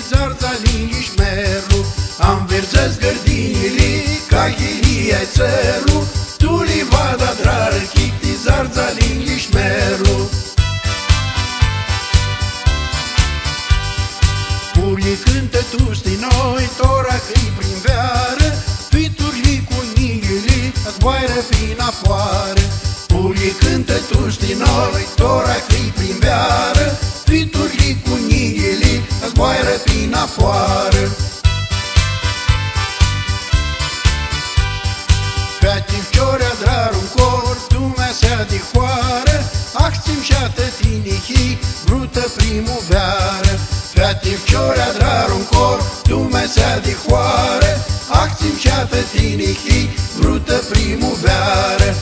zarzalingi šmerlu, am verzas gardinili, kahilija țărlu, tu li vada drarchi, ti zarzalingi šmerlu. Pulii cântă tu sti noi, tora că-i primveară, fituri cu ningili, zboairă prin afoară. Pulii cântă tu sti noi, tora că-i primveară, fituri cu ningili, zboairă prin afoară. Feati vciorea draru cor, lumea se adihoară, acțim și-ată tinihi, brută primăvară. Feati vciorea draru cor, lumea se adihoară, acțim și-ată tinihi, brută primăvară.